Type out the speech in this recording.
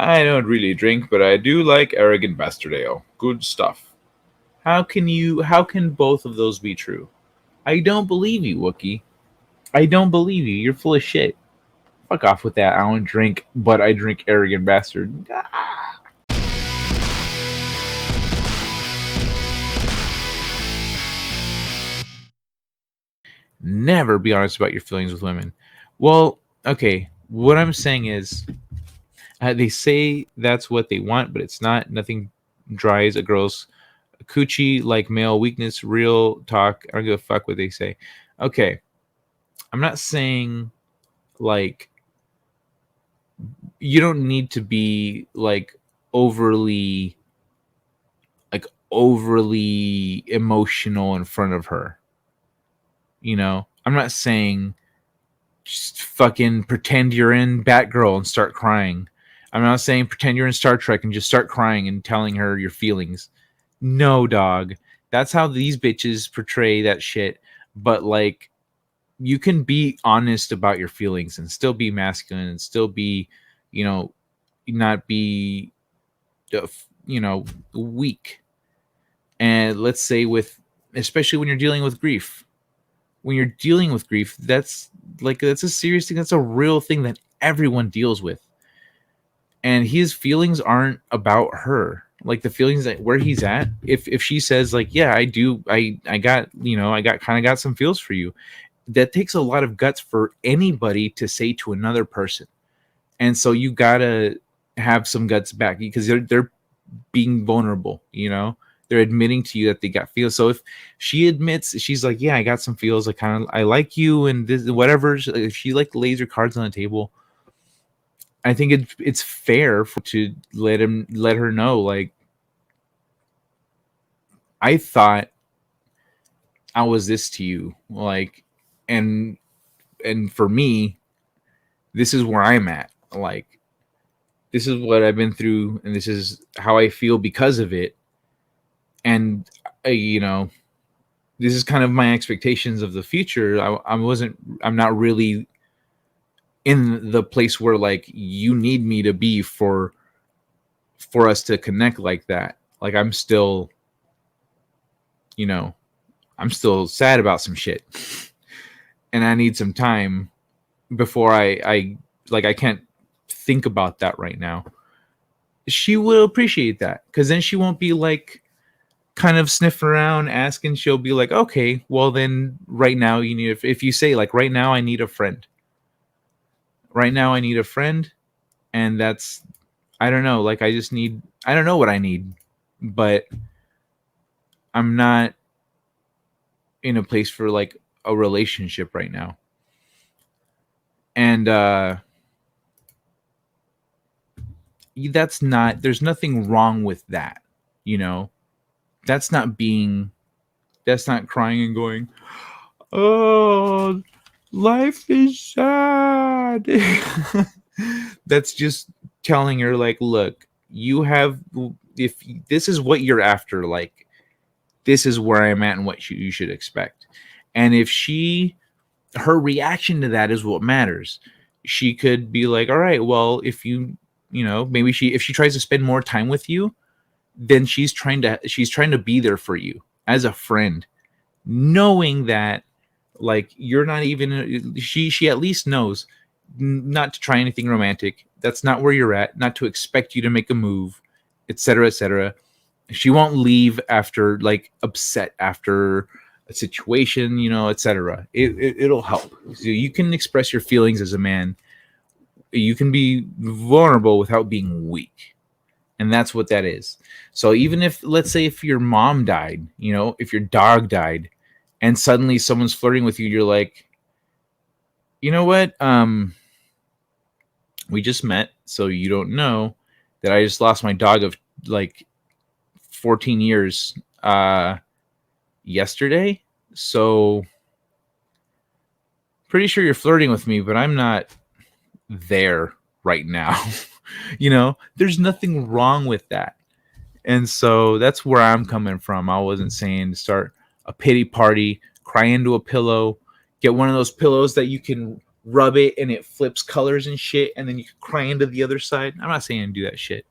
I don't really drink, but I do like arrogant bastard ale. Good stuff. How can both of those be true? I don't believe you, Wookie. I don't believe you. You're full of shit. Fuck off with that. I don't drink, but I drink arrogant bastard. Never be honest about your feelings with women. Well, okay. What I'm saying is, they say that's what they want, but it's not. Nothing dries a girl's coochie like male weakness. Real talk. I don't give a fuck what they say. Okay. I'm not saying like you don't need to be like overly overly emotional in front of her. I'm not saying just fucking pretend you're in Batgirl and start crying. I'm not saying pretend you're in Star Trek and just start crying and telling her your feelings. No, dog. That's how these bitches portray that shit. But like, you can be honest about your feelings and still be masculine and still be, you know, not be, weak. And let's say especially when you're dealing with grief, that's a serious thing. That's a real thing that everyone deals with. And his feelings aren't about her. Like the feelings that where he's at. If she says like, yeah, I do, I got, I got kind of got some feels for you. That takes a lot of guts for anybody to say to another person. And so you gotta have some guts back because they're being vulnerable, they're admitting to you that they got feels. So if she admits, she's like, yeah, I got some feels, I like you and this whatever. If she like lays her cards on the table, I think it's fair to let her know, like, I thought I was this to you, like, and for me, this is where I'm at. Like, this is what I've been through, and this is how I feel because of it. And this is kind of my expectations of the future. I'm not really in the place where like you need me to be for us to connect like that. Like I'm still sad about some shit, and I need some time before I can't think about that right now. She will appreciate that because then she won't be like kind of sniffing around asking. She'll be like, okay, well then right now you need if you say like right now I need a friend. Right now I need a friend, and that's, I don't know, like I don't know what I need, but I'm not in a place for like a relationship right now. And that's not, there's nothing wrong with that, you know. That's not crying and going, oh, life is sad. That's just telling her like, look, if this is what you're after, like, this is where I'm at and what you should expect. And if her reaction to that is what matters. She could be like, all right, well, if maybe if she tries to spend more time with you, then she's trying to be there for you as a friend, knowing that like you're not even, she at least knows not to try anything romantic. That's not where you're at, not to expect you to make a move, etc., etc. She won't leave after like upset after a situation, etc. It'll help. So you can express your feelings as a man. You can be vulnerable without being weak. And that's what that is. So even if, let's say, if your mom died, if your dog died, and suddenly someone's flirting with you, you're like, you know what? We just met, so you don't know that I just lost my dog of like 14 years yesterday. So pretty sure you're flirting with me, but I'm not there right now. There's nothing wrong with that. And so that's where I'm coming from. I wasn't saying to start a pity party, cry into a pillow, get one of those pillows that you can rub it and it flips colors and shit, and then you can cry into the other side. I'm not saying do that shit.